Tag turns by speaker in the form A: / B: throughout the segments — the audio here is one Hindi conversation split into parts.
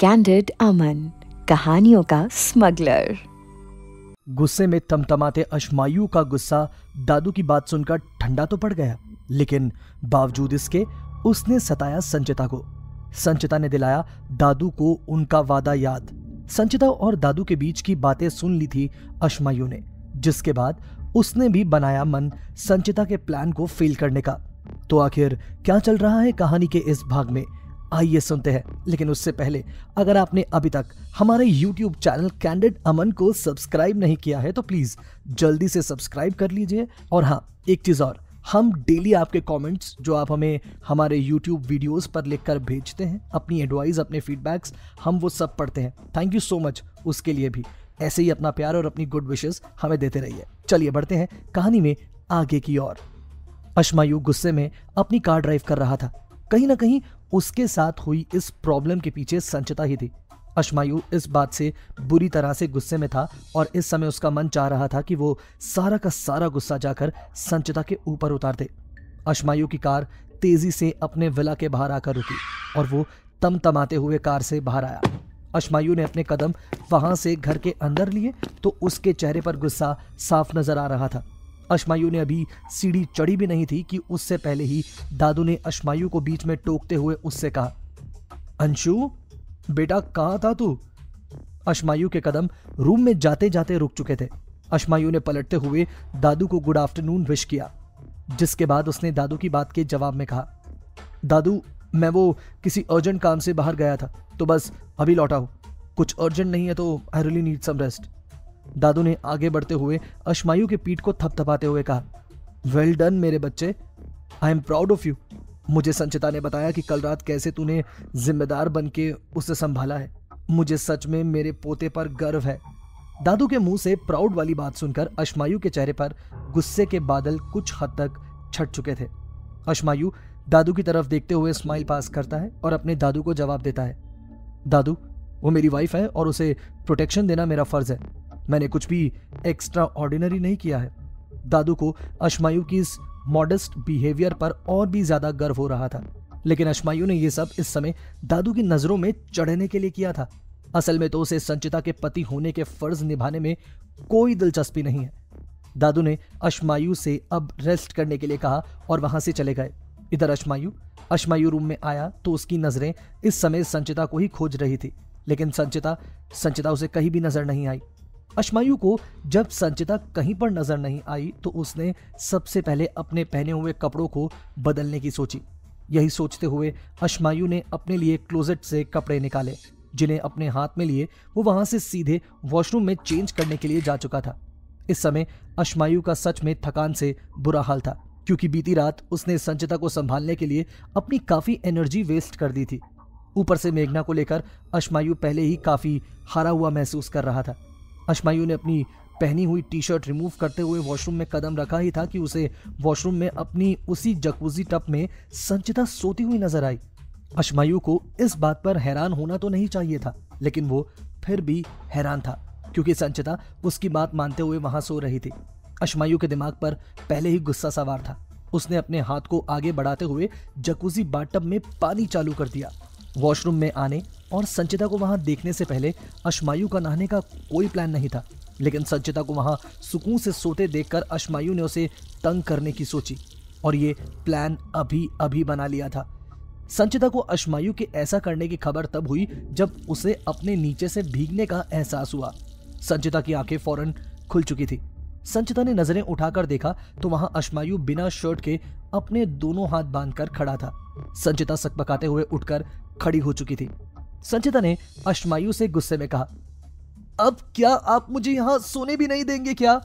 A: कैंडिड अमन, कहानियों का स्मगलर।
B: गुस्से में तमतमाते अश्मायु का गुस्सा दादू की बात सुनकर ठंडा तो पड़ गया, लेकिन बावजूद इसके उसने सताया संचिता को। संचिता ने दिलाया दादू को उनका वादा याद। संचिता और दादू के बीच की बातें सुन ली थी अश्मायु ने, जिसके बाद उसने भी बनाया मन संचिता के प्लान को फेल करने का। तो आखिर क्या चल रहा है कहानी के इस भाग में, आइए सुनते हैं। लेकिन उससे पहले अगर आपने अभी तक हमारे YouTube चैनल कैंडिड अमन को सब्सक्राइब नहीं किया है तो प्लीज जल्दी से सब्सक्राइब कर लीजिए। और हाँ, एक चीज और, हम डेली आपके कमेंट्स जो आप हमें हमारे YouTube वीडियोस पर लिखकर भेजते हैं, अपनी एडवाइस, अपने फीडबैक्स, हम वो सब पढ़ते हैं। थैंक यू सो मच उसके लिए भी। ऐसे ही अपना प्यार और अपनी गुड विशेस हमें देते रहिए। चलिए बढ़ते हैं कहानी में आगे की ओर। अश्मायु गुस्से में अपनी कार ड्राइव कर रहा था। कहीं ना कहीं उसके साथ हुई इस प्रॉब्लम के पीछे संचिता ही थी। अश्मायु इस बात से बुरी तरह से गुस्से में था और इस समय उसका मन चाह रहा था कि वो सारा का सारा गुस्सा जाकर संचिता के ऊपर उतार दे। अश्मायु की कार तेजी से अपने विला के बाहर आकर रुकी और वो तमतमाते हुए कार से बाहर आया। अश्मायु ने अपने कदम वहां से घर के अंदर लिए तो उसके चेहरे पर गुस्सा साफ नजर आ रहा था। अश्मायु ने अभी सीढ़ी चढ़ी भी नहीं थी कि उससे पहले ही दादू ने अश्मायु को बीच में टोकते हुए उससे कहा, अंशु बेटा कहाँ था तू? अश्मायु के कदम रूम में जाते जाते रुक चुके थे। अश्मायु ने पलटते हुए दादू को गुड आफ्टरनून विश किया, जिसके बाद उसने दादू की बात के जवाब में कहा, दादू मैं वो किसी अर्जेंट काम से बाहर गया था तो बस अभी लौटा हूं। कुछ अर्जेंट नहीं है तो I really need some rest. दादू ने आगे बढ़ते हुए अश्मायु के पीठ को थपथपाते हुए कहा, वेल डन मेरे बच्चे, I am proud of you. मुझे संचिता ने बताया कि कल रात कैसे तूने जिम्मेदार बनके उसे संभाला है। मुझे सच में मेरे पोते पर गर्व है। दादू के मुंह से प्राउड वाली बात सुनकर अश्मायु के चेहरे पर गुस्से के बादल कुछ हद तक छट चुके थे। अश्मायु दादू की तरफ देखते हुए स्माइल पास करता है और अपने दादू को जवाब देता है, दादू वो मेरी वाइफ है और उसे प्रोटेक्शन देना मेरा फर्ज है। मैंने कुछ भी एक्स्ट्रा ऑर्डिनरी नहीं किया है। दादू को अश्मायु की इस मॉडेस्ट बिहेवियर पर और भी ज्यादा गर्व हो रहा था, लेकिन अश्मायु ने यह सब इस समय दादू की नजरों में चढ़ने के लिए किया था। असल में तो उसे संचिता के पति होने के फर्ज निभाने में कोई दिलचस्पी नहीं है। दादू ने अश्मायु से अब रेस्ट करने के लिए कहा और वहां से चले गए। इधर अश्मायु रूम में आया तो उसकी नजरें इस समय संचिता को ही खोज रही थी, लेकिन संचिता उसे कहीं भी नजर नहीं आई। अश्मायु को जब संचिता कहीं पर नजर नहीं आई तो उसने सबसे पहले अपने पहने हुए कपड़ों को बदलने की सोची। यही सोचते हुए अश्मायु ने अपने लिए क्लोजेट से कपड़े निकाले, जिन्हें अपने हाथ में लिए वो वहां से सीधे वॉशरूम में चेंज करने के लिए जा चुका था। इस समय अश्मायु का सच में थकान से बुरा हाल था, क्योंकि बीती रात उसने संचिता को संभालने के लिए अपनी काफी एनर्जी वेस्ट कर दी थी। ऊपर से मेघना को लेकर अश्मायु पहले ही काफी हारा हुआ महसूस कर रहा था। अश्मायु ने अपनी पहनी हुई टी शर्ट रिमूव करते हुए वॉशरूम में कदम रखा ही था कि उसे वॉशरूम में अपनी उसी जकूजी टब में संचिता सोती हुई नजर आई। अश्मायु को इस बात पर हैरान होना तो नहीं चाहिए था, लेकिन वो फिर भी हैरान था क्योंकि संचिता उसकी बात मानते हुए वहां सो रही थी। अश्मायु के दिमाग पर पहले ही गुस्सा सवार था। उसने अपने हाथ को आगे बढ़ाते हुए जकूजी बाथटब में पानी चालू कर दिया। वॉशरूम में आने और संचिता को वहां देखने से पहले अश्मायु का नहाने का कोई प्लान नहीं था, लेकिन संचिता को वहां सुकून से सोते देखकर अश्मायु ने उसे तंग करने की सोची और ये प्लान अभी अभी बना लिया था। संचिता को अश्मायु के ऐसा करने की खबर तब हुई जब उसे अपने नीचे से भीगने का एहसास हुआ। संचिता की आंखें फौरन खुल चुकी थी। संचिता ने नजरें उठाकर देखा तो वहां अश्मायु बिना शर्ट के अपने दोनों हाथ बांधकर खड़ा था। संचिता सकपकाते हुए उठकर खड़ी हो चुकी थी। संचिता ने अश्मायु से गुस्से में कहा, अब क्या आप मुझे यहां सोने भी नहीं देंगे क्या?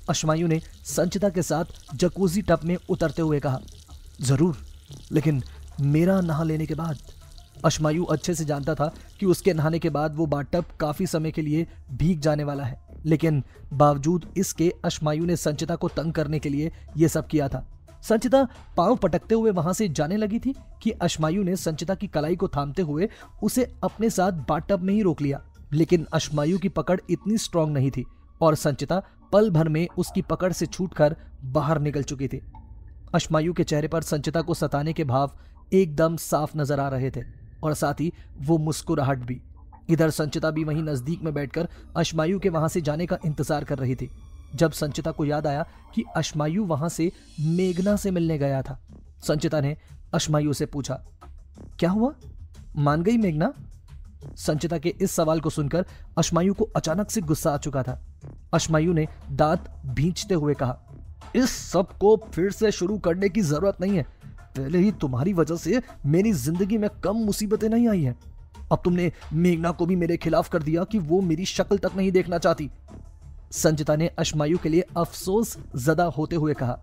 B: अश्मायु ने संचिता के साथ जकूजी टब में उतरते हुए कहा, जरूर, लेकिन मेरा नहा लेने के बाद। अश्मायु अच्छे से जानता था कि उसके नहाने के बाद वो बाथटब काफी समय के लिए भीग जाने वाला है, लेकिन बावजूद इसके अश्मायु ने संचिता को तंग करने के लिए यह सब किया था। संचिता पांव पटकते हुए वहां से जाने लगी थी कि अश्मायु ने संचिता की कलाई को थामते हुए उसे अपने साथ बाथटब में ही रोक लिया, लेकिन अश्मायु की पकड़ इतनी स्ट्रांग नहीं थी और संचिता पल भर में उसकी पकड़ से छूटकर बाहर निकल चुकी थी। अश्मायु के चेहरे पर संचिता को सताने के भाव एकदम साफ नजर आ रहे थे और साथ ही वो मुस्कुराहट भी। इधर संचिता भी वहीं नजदीक में बैठकर अश्मायु के वहां से जाने का इंतजार कर रही थी। जब संचिता को याद आया कि अश्मायु वहां से मेघना से मिलने गया था, संचिता ने अश्मायु से पूछा, क्या हुआ, मान गई मेघना? संचिता के इस सवाल को सुनकर अश्मायु को अचानक से गुस्सा आ चुका था। अश्मायु ने दांत भींचते हुए कहा, इस सब को फिर से शुरू करने की जरूरत नहीं है। पहले ही तुम्हारी वजह से मेरी जिंदगी में कम मुसीबतें नहीं आई हैं। अब तुमने मेघना को भी मेरे खिलाफ कर दिया कि वो मेरी शक्ल तक नहीं देखना चाहती। संचिता ने अश्मायु के लिए अफसोस ज़दा होते हुए कहा,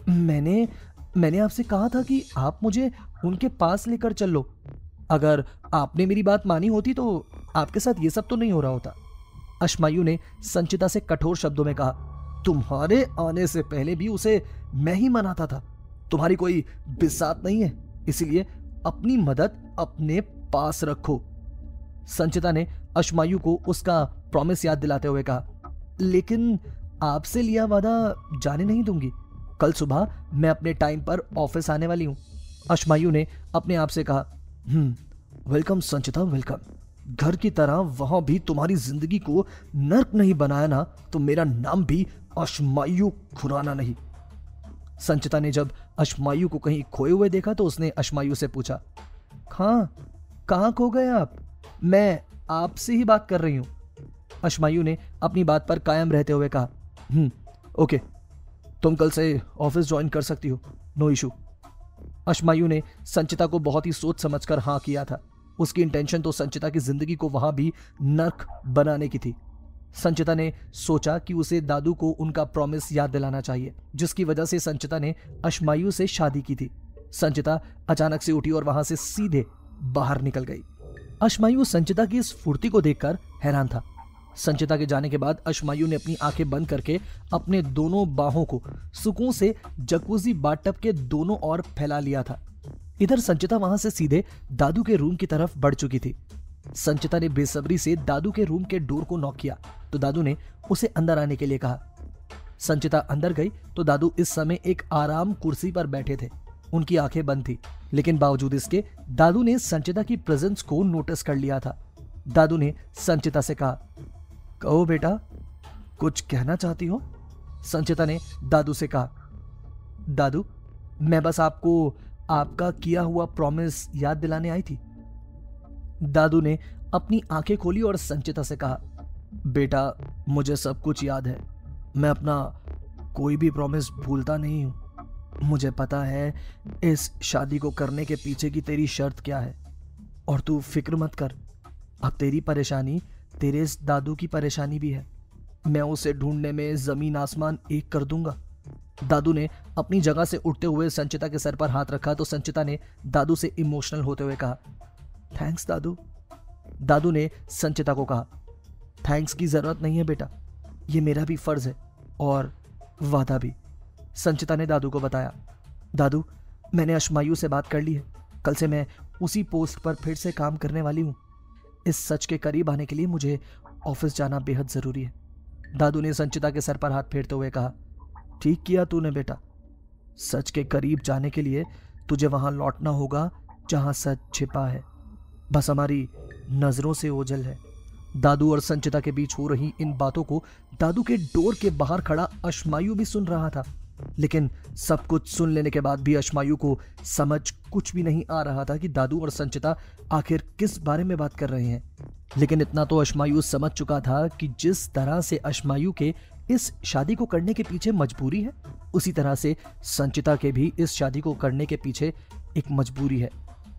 B: मैंने आपसे कहा था कि आप मुझे उनके पास लेकर चल लो। अगर आपने मेरी बात मानी होती तो आपके साथ ये सब तो नहीं हो रहा होता। अश्मायु ने संचिता से कठोर शब्दों में कहा, तुम्हारे आने से पहले भी उसे मैं ही मनाता था। तुम्हारी कोई बिसात नहीं है, इसीलिए अपनी मदद अपने पास रखो। संचिता ने अश्मायु को उसका प्रॉमिस याद दिलाते हुए कहा, लेकिन आपसे लिया वादा जाने नहीं दूंगी। कल सुबह मैं अपने टाइम पर ऑफिस आने वाली हूं। अश्मायु ने अपने आप से कहा, वेलकम संचिता, वेलकम। घर की तरह वहां भी तुम्हारी जिंदगी को नर्क नहीं बनाया ना, तो मेरा नाम भी अश्मायु खुराना नहीं। संचिता ने जब अश्मायु को कहीं खोए हुए देखा तो उसने अश्मायु से पूछा, हाँ, कहाँ खो गए आप? मैं आपसे ही बात कर रही हूं। अश्मायु ने अपनी बात पर कायम रहते हुए कहा, ओके, तुम कल से ऑफिस ज्वाइन कर सकती हो, नो इशू। अश्मायु ने संचिता को बहुत ही सोच समझकर हाँ किया था। उसकी इंटेंशन तो संचिता की जिंदगी को वहां भी नर्क बनाने की थी। संचिता ने सोचा कि उसे दादू को उनका प्रॉमिस याद दिलाना चाहिए, जिसकी वजह से संचिता ने अश्मायु से शादी की थी। संचिता अचानक से उठी और वहां से सीधे बाहर निकल गई। अश्मायु संचिता की इस फुर्ती को देखकर हैरान था। संचिता के जाने के बाद अश्मायु ने अपनी आंखें बंद करके अपने दोनों बाहों को सुकून से जकूजी बाथटब के दोनों ओर फैला लिया था। इधर संचिता वहां से सीधे दादू के रूम की तरफ बढ़ चुकी थी। संचिता ने बेसब्री से दादू के रूम के डोर को नॉक किया तो दादू ने उसे अंदर आने के लिए कहा। संचिता अंदर गई तो दादू इस समय एक आराम कुर्सी पर बैठे थे। उनकी आंखें बंद थी, लेकिन बावजूद इसके दादू ने संचिता की प्रेजेंस को नोटिस कर लिया था। दादू ने संचिता से कहा, कहो बेटा, कुछ कहना चाहती हो? संचिता ने दादू से कहा, दादू, मैं बस आपको आपका किया हुआ प्रॉमिस याद दिलाने आई थी। दादू ने अपनी आंखें खोली और संचिता से कहा, बेटा, मुझे सब कुछ याद है। मैं अपना कोई भी प्रॉमिस भूलता नहीं हूं। मुझे पता है इस शादी को करने के पीछे की तेरी शर्त क्या है, और तू फिक्र मत कर। अब तेरी परेशानी तेरे इस दादू की परेशानी भी है। मैं उसे ढूंढने में जमीन आसमान एक कर दूंगा। दादू ने अपनी जगह से उठते हुए संचिता के सर पर हाथ रखा तो संचिता ने दादू से इमोशनल होते हुए कहा, थैंक्स दादू। दादू ने संचिता को कहा, थैंक्स की जरूरत नहीं है बेटा, ये मेरा भी फर्ज है और वादा भी। संचिता ने दादू को बताया, दादू, मैंने अश्मायु से बात कर ली है। कल से मैं उसी पोस्ट पर फिर से काम करने वाली हूँ। इस सच के करीब आने के लिए मुझे ऑफिस जाना बेहद जरूरी है। दादू ने संचिता के सर पर हाथ फेरते हुए कहा, ठीक किया तूने बेटा। सच के करीब जाने के लिए तुझे वहां लौटना होगा जहां सच छिपा है, बस हमारी नजरों से ओझल है। दादू और संचिता के बीच हो रही इन बातों को दादू के डोर के बाहर खड़ा अश्मायु भी सुन रहा था, लेकिन सब कुछ सुन लेने के बाद भी अश्मायु को समझ कुछ भी नहीं आ रहा था कि दादू और संचिता आखिर किस बारे में बात कर रहे हैं। लेकिन इतना तो अश्मायु समझ चुका था कि जिस तरह से अश्मायु के इस शादी को करने के पीछे मजबूरी है, उसी तरह से संचिता के भी इस शादी को करने के पीछे एक मजबूरी है।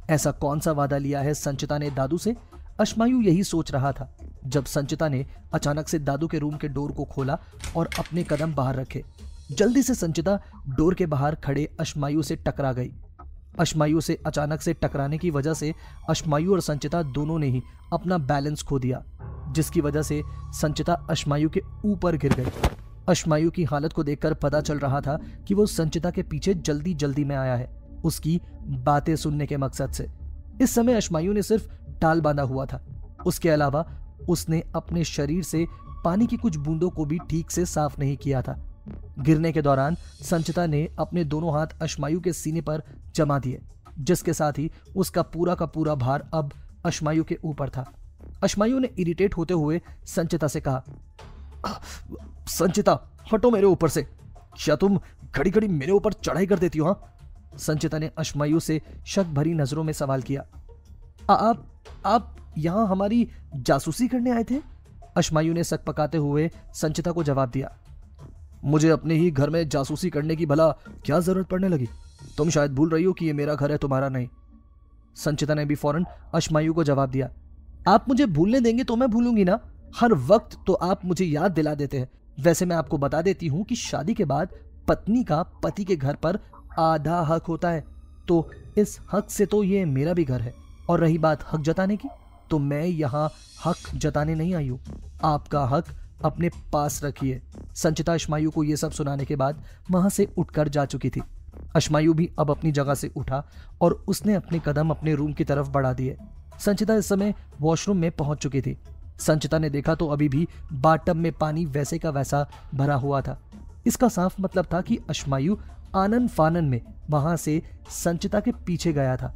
B: ऐसा कौन सा वादा लिया है संचिता ने दादू से? अश्मायु यही सोच रहा था जब संचिता ने अचानक से दादू के रूम के डोर को खोला और अपने कदम बाहर रखे। जल्दी से संचिता डोर के बाहर खड़े अश्मायु से टकरा गई। अश्मायु से अचानक से टकराने की वजह से अश्मायु और संचिता दोनों ने ही अपना बैलेंस खो दिया, जिसकी वजह से संचिता अश्मायु के ऊपर गिर गई। अश्मायु की हालत को देखकर पता चल रहा था कि वो संचिता के पीछे जल्दी जल्दी में आया है, उसकी बातें सुनने के मकसद से। इस समय अश्मायु ने सिर्फ टाल बांधा हुआ था, उसके अलावा उसने अपने शरीर से पानी की कुछ बूंदों को भी ठीक से साफ नहीं किया था। गिरने के दौरान संचिता ने अपने दोनों हाथ अश्मायु के सीने पर जमा दिए, जिसके साथ ही उसका पूरा भार अब अश्मायु के ऊपर था। अश्मायु ने इरिटेट होते हुए संचिता से कहा, संचिता हटो मेरे ऊपर से, क्या तुम घड़ी घड़ी मेरे ऊपर चढ़ाई कर देती हो? हाँ? संचिता ने अश्मायु से शक भरी नजरों में सवाल किया। आप यहां हमारी जासूसी करने आए थे? अश्मायु ने सक पकाते हुए संचिता को जवाब दिया। मुझे अपने ही घर में जासूसी करने की भला क्या जरूरत पड़ने लगी? तुम शायद भूल रही हो कि ये मेरा घर है, तुम्हारा नहीं। संचिता ने भी फौरन अश्मायु को जवाब दिया। आप मुझे भूलने देंगे तो मैं भूलूंगी ना, हर वक्त तो आप मुझे याद दिला देते हैं। वैसे मैं आपको बता देती हूं कि शादी के बाद पत्नी का पति के घर पर आधा हक होता है, तो इस हक से तो ये मेरा भी घर है। और रही बात हक जताने की, तो मैं यहाँ हक जताने नहीं आई हूँ, आपका हक अपने पास रखिए। संचिता अश्मायु को यह सब सुनाने के बाद वहां से उठकर जा चुकी थी। अश्मायु भी अब अपनी जगह से उठा और उसने अपने कदम अपने रूम की तरफ बढ़ा दिए। संचिता इस समय वॉशरूम में पहुंच चुकी थी। संचिता ने देखा तो अभी भी बाथटब में पानी वैसे का वैसा भरा हुआ था। इसका साफ मतलब था कि अश्मायु आनन फानन में वहां से संचिता के पीछे गया था।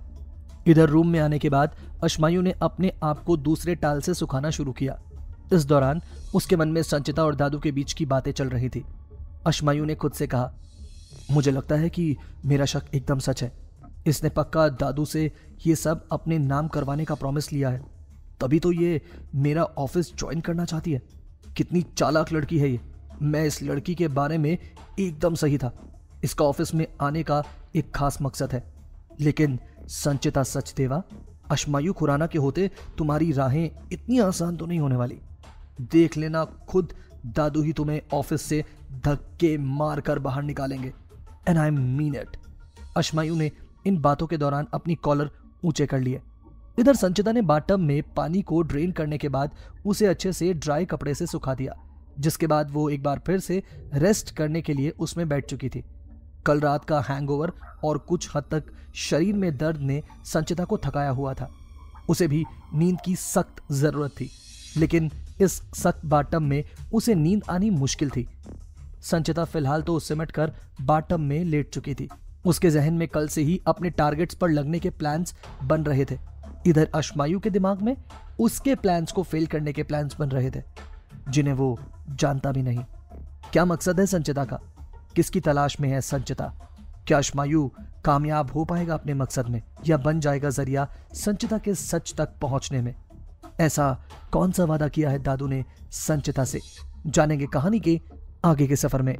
B: इधर रूम में आने के बाद अश्मायु ने अपने आप को दूसरे टाल से सुखाना शुरू किया। इस दौरान उसके मन में संचिता और दादू के बीच की बातें चल रही थी। अश्मायु ने खुद से कहा, मुझे लगता है कि मेरा शक एकदम सच है। इसने पक्का दादू से ये सब अपने नाम करवाने का प्रॉमिस लिया है, तभी तो ये मेरा ऑफिस ज्वाइन करना चाहती है। कितनी चालाक लड़की है ये। मैं इस लड़की के बारे में एकदम सही था। इसका ऑफिस में आने का एक खास मकसद है। लेकिन संचिता सचदेवा, अश्मायु खुराना के होते तुम्हारी राहें इतनी आसान तो नहीं होने वाली। देख लेना, खुद दादू ही तुम्हें ऑफिस से धक्के मार कर बाहर निकालेंगे। And I mean it. Ashmayu ने इन बातों के दौरान अपनी कॉलर ऊंचे कर लिए। इधर संचिता ने बाथटब में पानी को ड्रेन करने के बाद उसे अच्छे से ड्राई कपड़े से सुखा दिया, जिसके बाद वो एक बार फिर से रेस्ट करने के लिए उसमें बैठ चुकी थी। कल रात का हैंगओवर और कुछ हद तक शरीर में दर्द ने संचिता को थकाया हुआ था। उसे भी नींद की सख्त जरूरत थी, लेकिन इस सख्त बाथटब में उसे नींद आनी मुश्किल थी। संचिता फिलहाल तो सिमट कर बाथटब में लेट चुकी थी। उसके जहन में कल से ही अपने टारगेट्स पर लगने के प्लान्स बन रहे थे। इधर अश्मायु के दिमाग में उसके प्लान्स को फेल करने के प्लान्स बन रहे थे, जिन्हें वो जानता भी नहीं। क्या मकसद है संचिता का? किसकी तलाश में है संचिता? क्या अश्मायु कामयाब हो पाएगा अपने मकसद में, या बन जाएगा जरिया संचिता के सच तक पहुंचने में? ऐसा कौन सा वादा किया है दादू ने संचिता से? जानेंगे कहानी के आगे के सफर में।